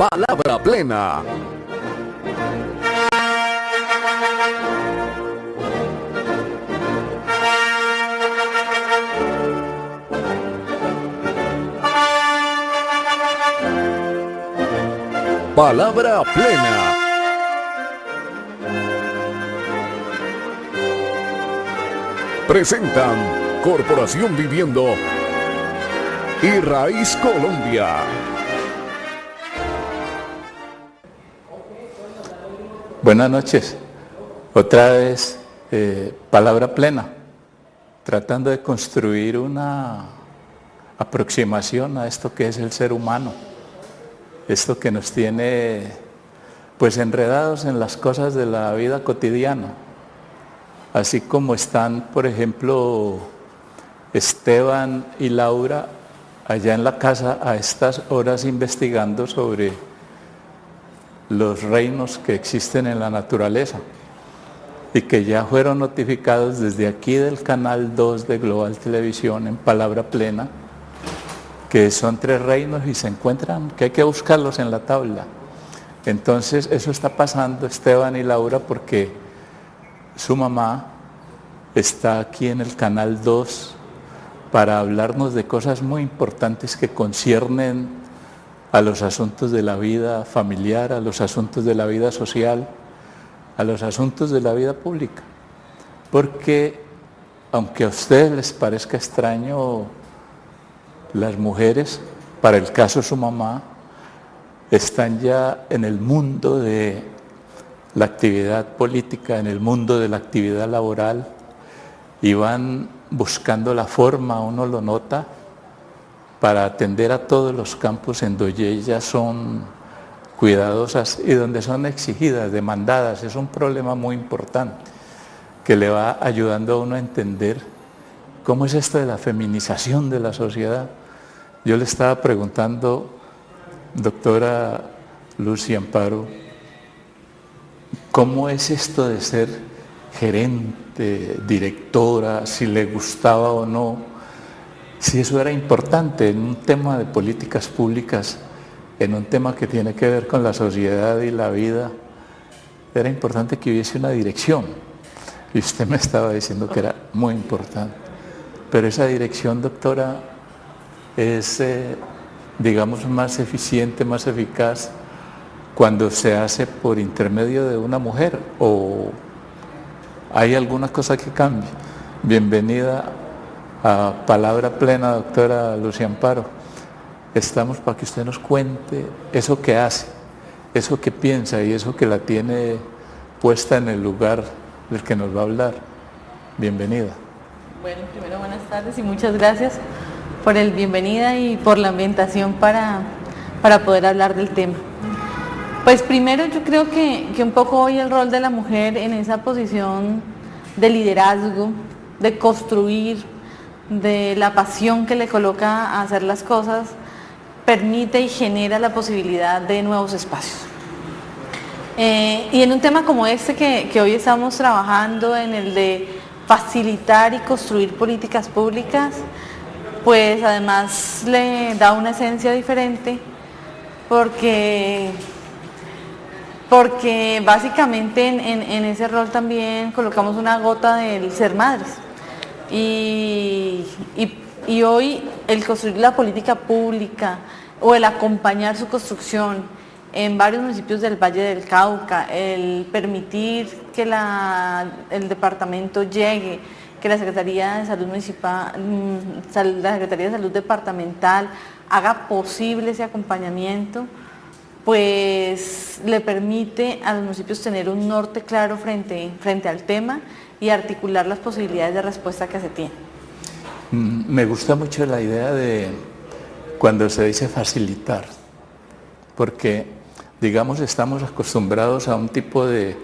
Palabra Plena. Palabra Plena. Presentan Corporación Viviendo y Raíz Colombia. Buenas noches. Otra vez, Palabra Plena, tratando de construir una aproximación a esto que es el ser humano, esto que nos tiene pues enredados en las cosas de la vida cotidiana, así como están, por ejemplo, Esteban y Laura allá en la casa a estas horas investigando sobre los reinos que existen en la naturaleza y que ya fueron notificados desde aquí del canal 2 de Global Televisión en Palabra Plena, que son 3 reinos y se encuentran, que hay que buscarlos en la tabla. Entonces eso está pasando Esteban y Laura porque su mamá está aquí en el canal 2 para hablarnos de cosas muy importantes que conciernen a los asuntos de la vida familiar, a los asuntos de la vida social, a los asuntos de la vida pública. Porque aunque a ustedes les parezca extraño, las mujeres, para el caso de su mamá, están ya en el mundo de la actividad política, en el mundo de la actividad laboral, y van buscando la forma, uno lo nota, para atender a todos los campos en donde ellas son cuidadosas y donde son exigidas, demandadas. Es un problema muy importante que le va ayudando a uno a entender cómo es esto de la feminización de la sociedad. Yo le estaba preguntando, doctora Lucy Amparo, ¿cómo es esto de ser gerente, directora, si le gustaba o no? Si eso era importante en un tema de políticas públicas, en un tema que tiene que ver con la sociedad y la vida, era importante que hubiese una dirección. Y usted me estaba diciendo que era muy importante. Pero esa dirección, doctora, es, digamos, más eficiente, más eficaz cuando se hace por intermedio de una mujer, o hay alguna cosa que cambie. Bienvenida a Palabra Plena, doctora Lucy Amparo. Estamos para que usted nos cuente eso que hace, eso que piensa y eso que la tiene puesta en el lugar del que nos va a hablar. Bienvenida. Bueno, primero buenas tardes y muchas gracias por el bienvenida y por la ambientación para poder hablar del tema. Pues primero yo creo que un poco hoy el rol de la mujer en esa posición de liderazgo, de construir, de la pasión que le coloca a hacer las cosas, permite y genera la posibilidad de nuevos espacios. Y en un tema como este que hoy estamos trabajando, en el de facilitar y construir políticas públicas, pues además le da una esencia diferente porque básicamente en ese rol también colocamos una gota del ser madres. Y hoy el construir la política pública o el acompañar su construcción en varios municipios del Valle del Cauca, el permitir que el departamento llegue, que la Secretaría de Salud Municipal, la Secretaría de Salud Departamental haga posible ese acompañamiento, pues le permite a los municipios tener un norte claro frente al tema y articular las posibilidades de respuesta que se tienen. Me gusta mucho la idea de cuando se dice facilitar, porque digamos estamos acostumbrados a un tipo de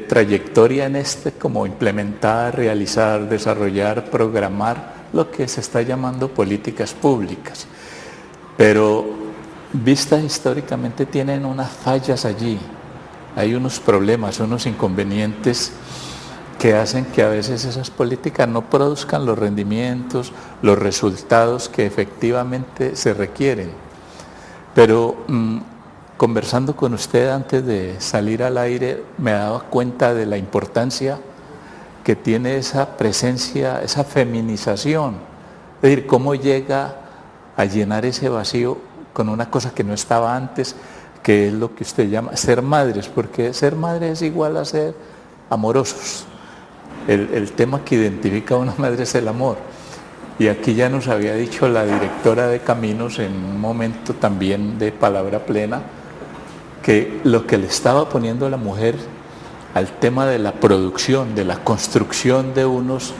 trayectoria en como implementar, realizar, desarrollar, programar lo que se está llamando políticas públicas, pero vistas históricamente tienen unas fallas allí, hay unos problemas, unos inconvenientes que hacen que a veces esas políticas no produzcan los rendimientos, los resultados que efectivamente se requieren. Pero conversando con usted antes de salir al aire, me daba cuenta de la importancia que tiene esa presencia, esa feminización. Es decir, cómo llega a llenar ese vacío con una cosa que no estaba antes, que es lo que usted llama ser madres, porque ser madre es igual a ser amorosos. El tema que identifica a una madre es el amor. Y aquí ya nos había dicho la directora de Caminos en un momento también de Palabra Plena, que lo que le estaba poniendo a la mujer al tema de la producción, de la construcción de unos,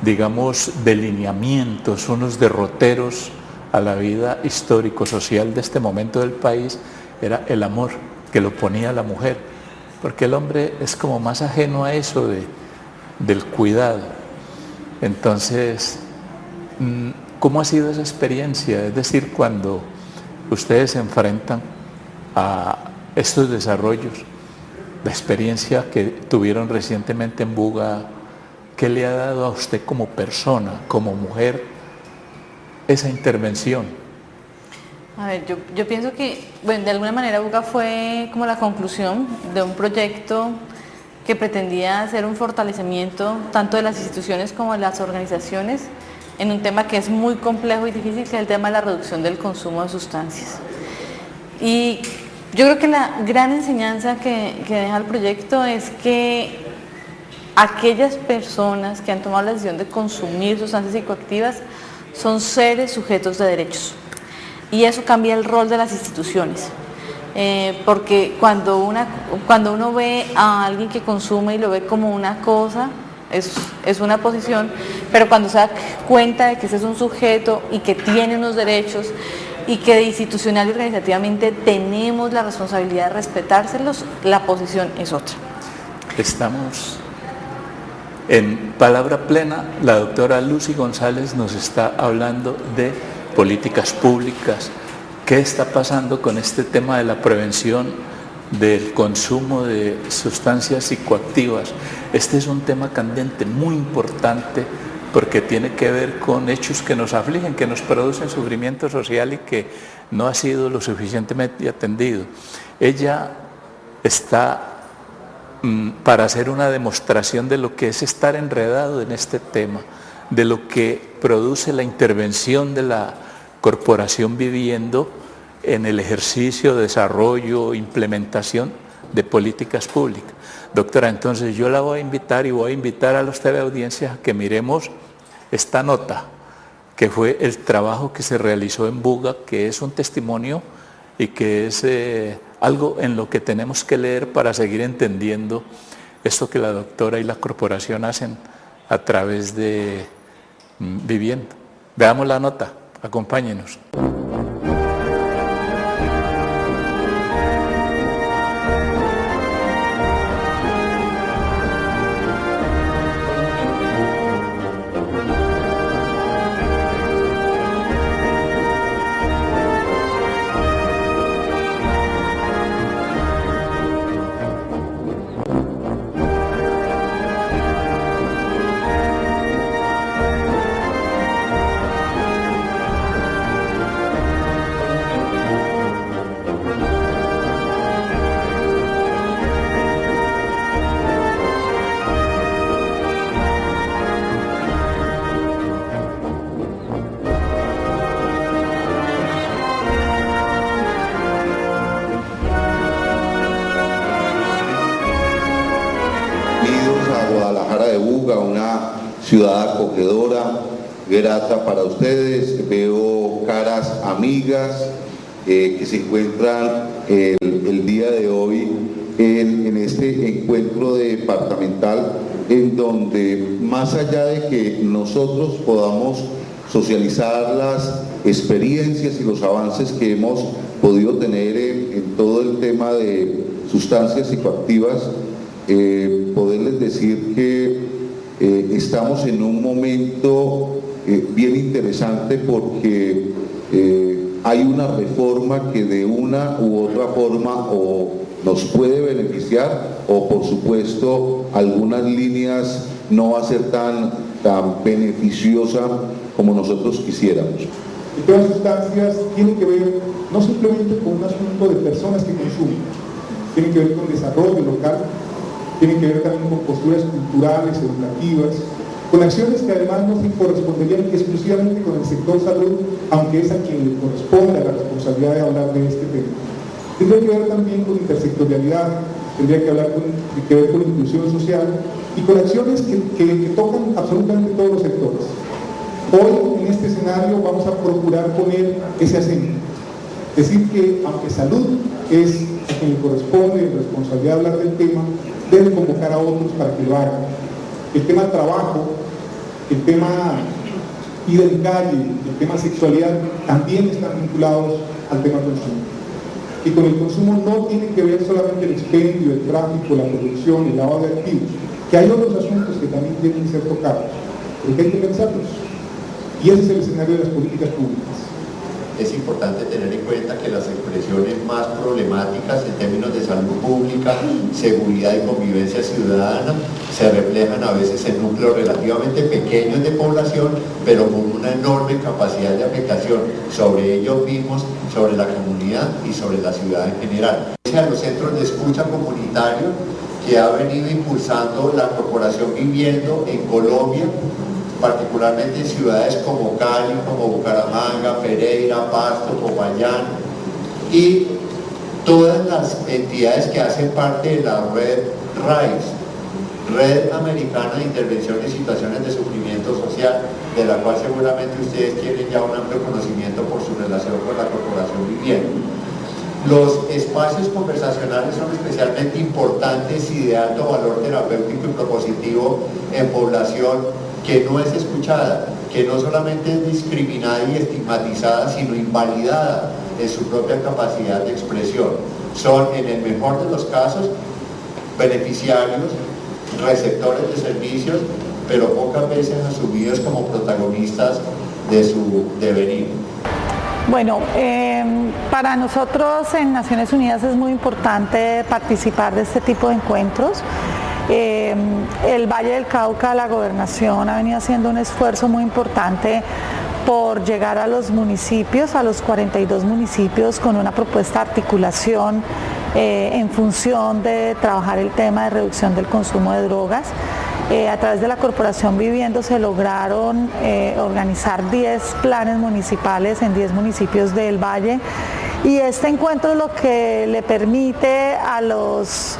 digamos, delineamientos, unos derroteros a la vida histórico-social de este momento del país, era el amor que lo ponía la mujer, porque el hombre es como más ajeno a eso del cuidado. Entonces, ¿cómo ha sido esa experiencia? Es decir, cuando ustedes se enfrentan a estos desarrollos, la experiencia que tuvieron recientemente en Buga, ¿qué le ha dado a usted como persona, como mujer, esa intervención? A ver, yo pienso que, bueno, de alguna manera Buga fue como la conclusión de un proyecto que pretendía hacer un fortalecimiento tanto de las instituciones como de las organizaciones en un tema que es muy complejo y difícil, que es el tema de la reducción del consumo de sustancias. Y yo creo que la gran enseñanza que deja el proyecto es que aquellas personas que han tomado la decisión de consumir sustancias psicoactivas son seres sujetos de derechos. Y eso cambia el rol de las instituciones. Porque cuando uno ve a alguien que consume y lo ve como una cosa, es una posición, pero cuando se da cuenta de que ese es un sujeto y que tiene unos derechos y que institucional y organizativamente tenemos la responsabilidad de respetárselos, la posición es otra. Estamos en Palabra Plena, la doctora Lucy González nos está hablando de políticas públicas, qué está pasando con este tema de la prevención del consumo de sustancias psicoactivas. Este es un tema candente, muy importante, porque tiene que ver con hechos que nos afligen, que nos producen sufrimiento social y que no ha sido lo suficientemente atendido. Ella está para hacer una demostración de lo que es estar enredado en este tema, de lo que produce la intervención de la Corporación Viviendo en el ejercicio, desarrollo, implementación de políticas públicas. Doctora, entonces yo la voy a invitar y voy a invitar a los teleaudiencias a que miremos esta nota, que fue el trabajo que se realizó en Buga, que es un testimonio y que es algo en lo que tenemos que leer para seguir entendiendo esto que la doctora y la corporación hacen a través de Viviendo. Veamos la nota, acompáñenos. Una ciudad acogedora, grata para ustedes. Veo caras amigas que se encuentran el día de hoy en este encuentro departamental, en donde más allá de que nosotros podamos socializar las experiencias y los avances que hemos podido tener en todo el tema de sustancias psicoactivas, poderles decir que estamos en un momento bien interesante, porque hay una reforma que de una u otra forma o nos puede beneficiar o por supuesto algunas líneas no va a ser tan beneficiosa como nosotros quisiéramos. El tema de sustancias tiene que ver no simplemente con un asunto de personas que consumen, tiene que ver con desarrollo local, tiene que ver también con posturas culturales, educativas, con acciones que además no se corresponderían exclusivamente con el sector salud, aunque es a quien le corresponde la responsabilidad de hablar de este tema. Tendría que ver también con intersectorialidad, tendría que ver con inclusión social y con acciones que tocan absolutamente todos los sectores. Hoy, en este escenario, vamos a procurar poner ese acento. Decir que, aunque salud es a quien le corresponde responsabilidad de hablar del tema, debe convocar a otros para que lo hagan. El tema trabajo, el tema vida en calle, el tema sexualidad, también están vinculados al tema consumo. Y con el consumo no tiene que ver solamente el expendio, el tráfico, la producción, el lavado de activos, que hay otros asuntos que también tienen que ser tocados, pero que hay que pensarlos. Y ese es el escenario de las políticas públicas. Es importante tener en cuenta que las expresiones más problemáticas en términos de salud pública, seguridad y convivencia ciudadana se reflejan a veces en núcleos relativamente pequeños de población, pero con una enorme capacidad de aplicación sobre ellos mismos, sobre la comunidad y sobre la ciudad en general. A los centros de escucha comunitario que ha venido impulsando la Corporación Viviendo en Colombia, particularmente en ciudades como Cali, como Bucaramanga, Pereira, Pasto, Popayán, y todas las entidades que hacen parte de la red RAIS, Red Americana de Intervención en Situaciones de Sufrimiento Social, de la cual seguramente ustedes tienen ya un amplio conocimiento por su relación con la Corporación Vivienda. Los espacios conversacionales son especialmente importantes y de alto valor terapéutico y propositivo en población que no es escuchada, que no solamente es discriminada y estigmatizada, sino invalidada en su propia capacidad de expresión. Son, en el mejor de los casos, beneficiarios, receptores de servicios, pero pocas veces asumidos como protagonistas de su devenir. Bueno, para nosotros en Naciones Unidas es muy importante participar de este tipo de encuentros. El Valle del Cauca, la gobernación ha venido haciendo un esfuerzo muy importante por llegar a los municipios, a los 42 municipios, con una propuesta de articulación en función de trabajar el tema de reducción del consumo de drogas. A través de la Corporación Viviendo se lograron organizar 10 planes municipales en 10 municipios del Valle, y este encuentro lo que le permite a los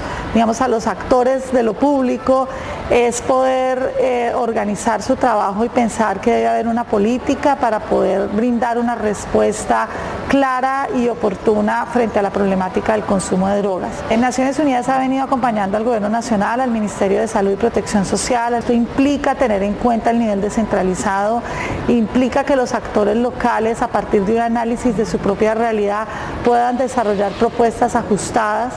actores de lo público es poder organizar su trabajo y pensar que debe haber una política para poder brindar una respuesta clara y oportuna frente a la problemática del consumo de drogas. En Naciones Unidas ha venido acompañando al Gobierno Nacional, al Ministerio de Salud y Protección Social. Esto implica tener en cuenta el nivel descentralizado, implica que los actores locales, a partir de un análisis de su propia realidad, puedan desarrollar propuestas ajustadas.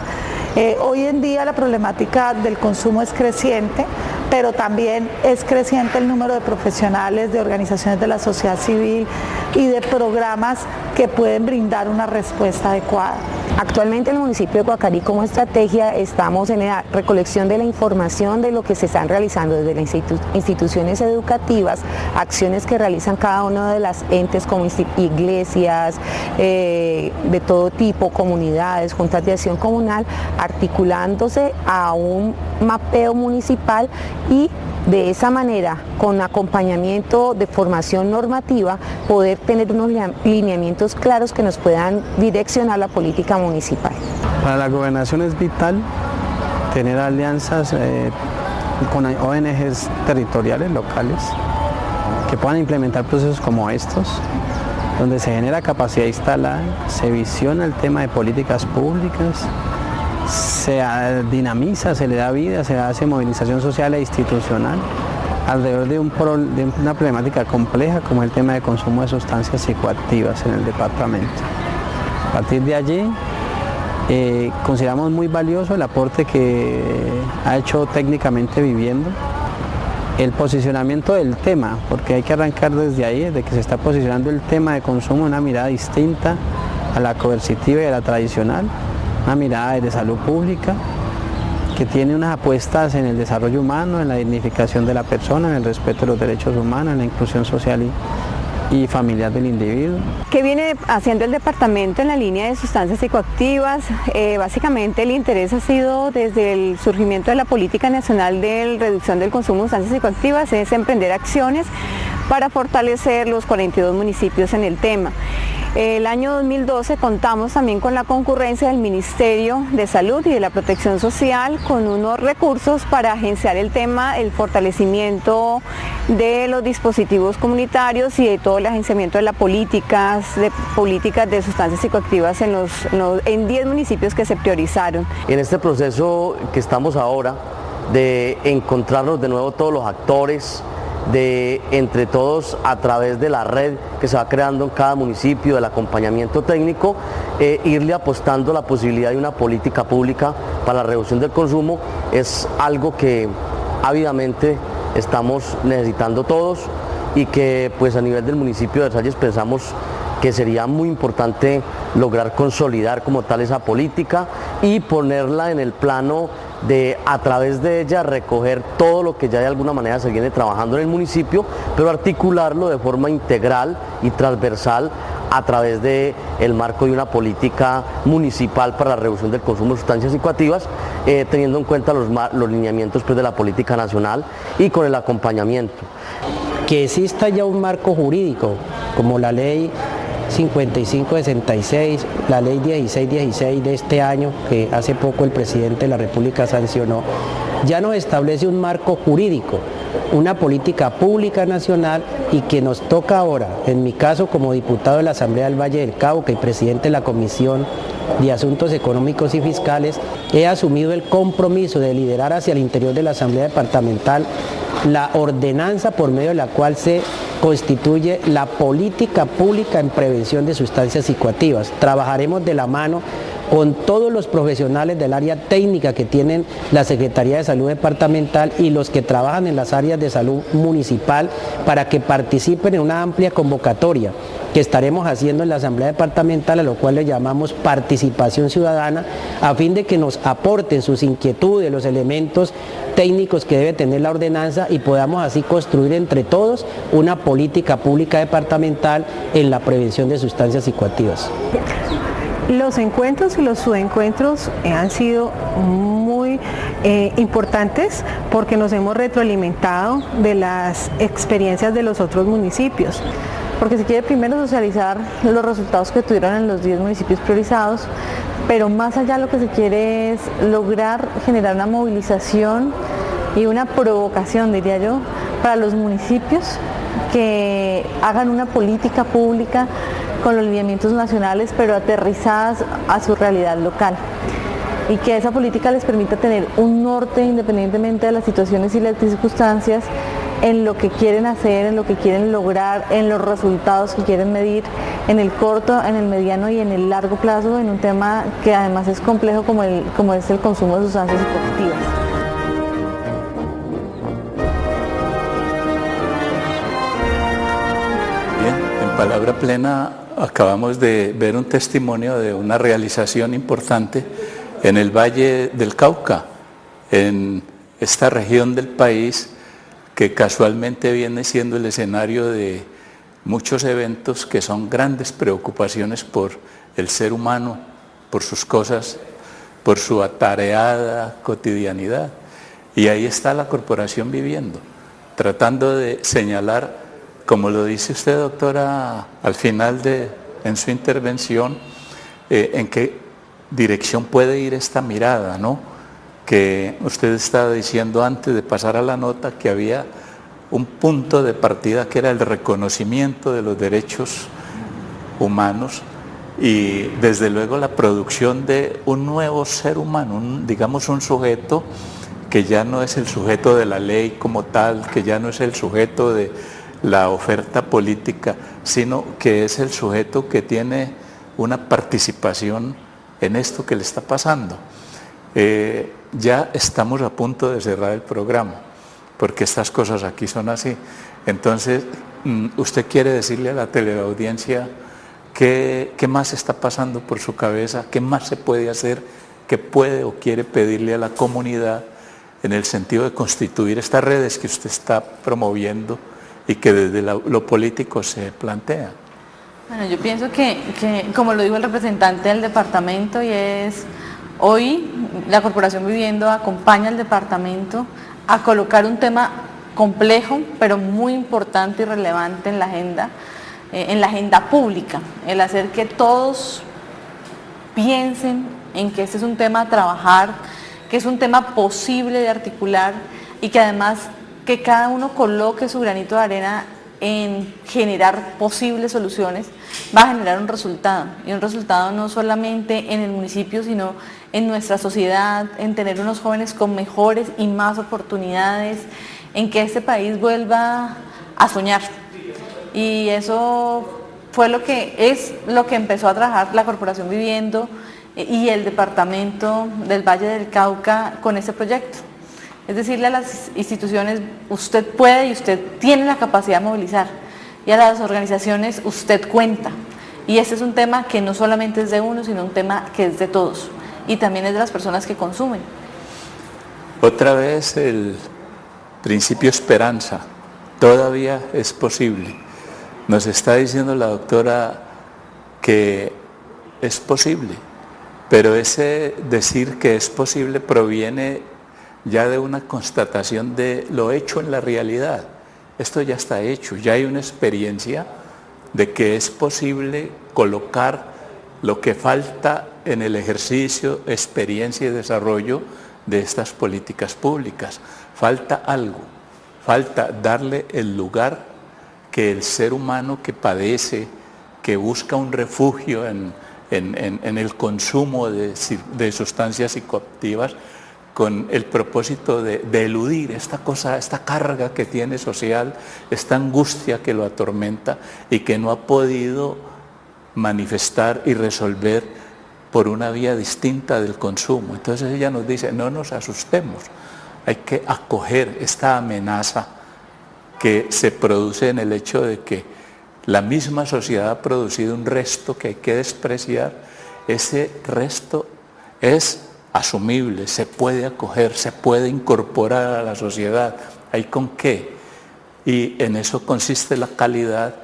Hoy en día la problemática del consumo es creciente, pero también es creciente el número de profesionales, de organizaciones de la sociedad civil y de programas que pueden brindar una respuesta adecuada. Actualmente en el municipio de Guacarí, como estrategia, estamos en la recolección de la información de lo que se están realizando desde las instituciones educativas, acciones que realizan cada uno de las entes como iglesias, de todo tipo, comunidades, juntas de acción comunal, articulándose a un mapeo municipal y de esa manera, con acompañamiento de formación normativa, poder tener unos lineamientos claros que nos puedan direccionar la política municipal. Para la gobernación es vital tener alianzas con ONGs territoriales, locales, que puedan implementar procesos como estos, donde se genera capacidad instalada, se visiona el tema de políticas públicas, se dinamiza, se le da vida, se hace movilización social e institucional alrededor de una problemática compleja como el tema de consumo de sustancias psicoactivas en el departamento. A partir de allí, consideramos muy valioso el aporte que ha hecho técnicamente Viviendo, el posicionamiento del tema, porque hay que arrancar desde ahí, desde que se está posicionando el tema de consumo, una mirada distinta a la coercitiva y a la tradicional, una mirada de salud pública que tiene unas apuestas en el desarrollo humano, en la dignificación de la persona, en el respeto de los derechos humanos, en la inclusión social y familiar del individuo. ¿Qué viene haciendo el departamento en la línea de sustancias psicoactivas? Básicamente el interés ha sido desde el surgimiento de la política nacional de reducción del consumo de sustancias psicoactivas, es emprender acciones para fortalecer los 42 municipios en el tema. El año 2012 contamos también con la concurrencia del Ministerio de Salud y de la Protección Social con unos recursos para agenciar el tema, el fortalecimiento de los dispositivos comunitarios y de todo el agenciamiento de las políticas de sustancias psicoactivas en 10 municipios que se priorizaron. En este proceso que estamos ahora de encontrarnos de nuevo todos los actores, de entre todos a través de la red que se va creando en cada municipio, del acompañamiento técnico, irle apostando la posibilidad de una política pública para la reducción del consumo es algo que ávidamente estamos necesitando todos y que pues a nivel del municipio de Versalles pensamos que sería muy importante lograr consolidar como tal esa política y ponerla en el plano de a través de ella recoger todo lo que ya de alguna manera se viene trabajando en el municipio, pero articularlo de forma integral y transversal a través del marco de una política municipal para la reducción del consumo de sustancias psicoactivas, teniendo en cuenta los lineamientos pues, de la política nacional y con el acompañamiento. Que exista ya un marco jurídico como la ley 5566, la ley 1616 de este año, que hace poco el presidente de la República sancionó, ya nos establece un marco jurídico, una política pública nacional y que nos toca ahora, en mi caso como diputado de la Asamblea del Valle del Cauca y presidente de la Comisión de Asuntos Económicos y Fiscales, he asumido el compromiso de liderar hacia el interior de la Asamblea Departamental la ordenanza por medio de la cual se constituye la política pública en prevención de sustancias psicoactivas. Trabajaremos de la mano con todos los profesionales del área técnica que tienen la Secretaría de Salud Departamental y los que trabajan en las áreas de salud municipal para que participen en una amplia convocatoria que estaremos haciendo en la Asamblea Departamental, a lo cual le llamamos participación ciudadana, a fin de que nos aporten sus inquietudes, los elementos técnicos que debe tener la ordenanza y podamos así construir entre todos una política pública departamental en la prevención de sustancias psicoactivas. Los encuentros y los subencuentros han sido muy importantes porque nos hemos retroalimentado de las experiencias de los otros municipios. Porque se quiere primero socializar los resultados que tuvieron en los 10 municipios priorizados, pero más allá lo que se quiere es lograr generar una movilización y una provocación, diría yo, para los municipios que hagan una política pública con los lineamientos nacionales, pero aterrizadas a su realidad local. Y que esa política les permita tener un norte independientemente de las situaciones y las circunstancias en lo que quieren hacer, en lo que quieren lograr, en los resultados que quieren medir en el corto, en el mediano y en el largo plazo, en un tema que además es complejo como es el consumo de sustancias psicoactivas. Bien, en Palabra Plena acabamos de ver un testimonio de una realización importante en el Valle del Cauca, en esta región del país que casualmente viene siendo el escenario de muchos eventos que son grandes preocupaciones por el ser humano, por sus cosas, por su atareada cotidianidad. Y ahí está la Corporación Viviendo, tratando de señalar, como lo dice usted, doctora, al final en su intervención, en qué dirección puede ir esta mirada, ¿no? Que usted estaba diciendo antes de pasar a la nota que había un punto de partida que era el reconocimiento de los derechos humanos y desde luego la producción de un nuevo ser humano, digamos un sujeto que ya no es el sujeto de la ley como tal, que ya no es el sujeto de la oferta política, sino que es el sujeto que tiene una participación en esto que le está pasando. Ya estamos a punto de cerrar el programa, porque estas cosas aquí son así. Entonces, ¿usted quiere decirle a la teleaudiencia qué más está pasando por su cabeza? ¿Qué más se puede hacer? ¿Qué puede o quiere pedirle a la comunidad en el sentido de constituir estas redes que usted está promoviendo y que desde lo político se plantea. Bueno, yo pienso que, como lo dijo el representante del departamento, y es hoy la Corporación Viviendo acompaña al departamento a colocar un tema complejo, pero muy importante y relevante en la agenda pública, el hacer que todos piensen en que este es un tema a trabajar, que es un tema posible de articular y que además que cada uno coloque su granito de arena en generar posibles soluciones, va a generar un resultado, y un resultado no solamente en el municipio, sino en nuestra sociedad, en tener unos jóvenes con mejores y más oportunidades, en que este país vuelva a soñar. Y eso fue lo que empezó a trabajar la Corporación Viviendo y el departamento del Valle del Cauca con este proyecto. Es decirle a las instituciones, usted puede y usted tiene la capacidad de movilizar, y a las organizaciones usted cuenta. Y este es un tema que no solamente es de uno, sino un tema que es de todos, y también es de las personas que consumen. Otra vez el principio esperanza, todavía es posible. Nos está diciendo la doctora que es posible, pero ese decir que es posible proviene ya de una constatación de lo hecho en la realidad. Esto ya está hecho, ya hay una experiencia de que es posible colocar lo que falta en el ejercicio, experiencia y desarrollo de estas políticas públicas. Falta algo, falta darle el lugar que el ser humano que padece, que busca un refugio en el consumo de sustancias psicoactivas, con el propósito de eludir esta cosa, esta carga que tiene social, esta angustia que lo atormenta y que no ha podido manifestar y resolver por una vía distinta del consumo. Entonces ella nos dice, no nos asustemos, hay que acoger esta amenaza que se produce en el hecho de que la misma sociedad ha producido un resto que hay que despreciar. Ese resto es asumible, se puede acoger, se puede incorporar a la sociedad. ¿Hay con qué? Y en eso consiste la calidad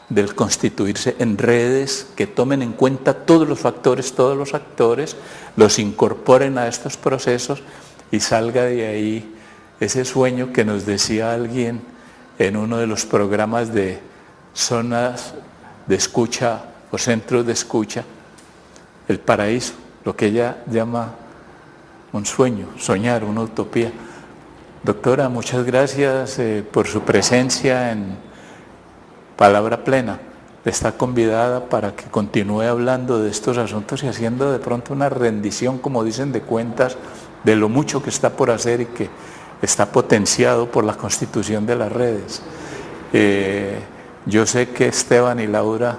del constituirse en redes que tomen en cuenta todos los factores, todos los actores, los incorporen a estos procesos y salga de ahí ese sueño que nos decía alguien en uno de los programas de zonas de escucha o centros de escucha, el paraíso, lo que ella llama un sueño, soñar, una utopía. Doctora, muchas gracias por su presencia en Palabra Plena. Está convidada para que continúe hablando de estos asuntos y haciendo de pronto una rendición, como dicen, de cuentas de lo mucho que está por hacer y que está potenciado por la constitución de las redes. Yo sé que Esteban y Laura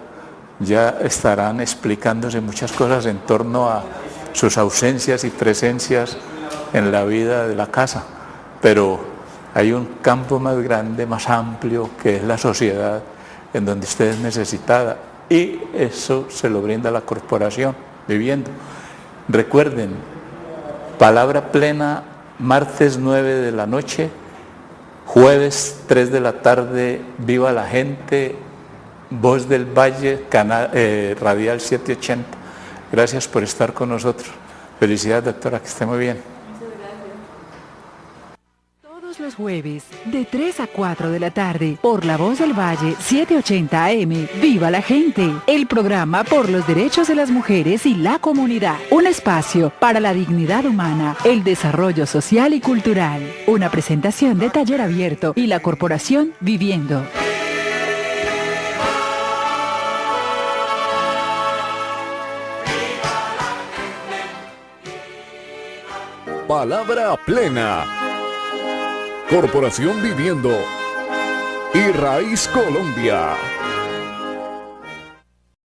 ya estarán explicándose muchas cosas en torno a sus ausencias y presencias en la vida de la casa, pero hay un campo más grande, más amplio, que es la sociedad, en donde usted es necesitada, y eso se lo brinda la Corporación Viviendo. Recuerden, Palabra Plena, martes 9 de la noche, jueves 3 de la tarde, Viva la Gente, Voz del Valle, Radial 780. Gracias por estar con nosotros. Felicidades, doctora, que esté muy bien. Todos los jueves, de 3 a 4 de la tarde, por La Voz del Valle, 780 AM, Viva la Gente, el programa por los derechos de las mujeres y la comunidad. Un espacio para la dignidad humana, el desarrollo social y cultural. Una presentación de Taller Abierto y la Corporación Viviendo. Palabra Plena. Corporación Viviendo y Raíz Colombia.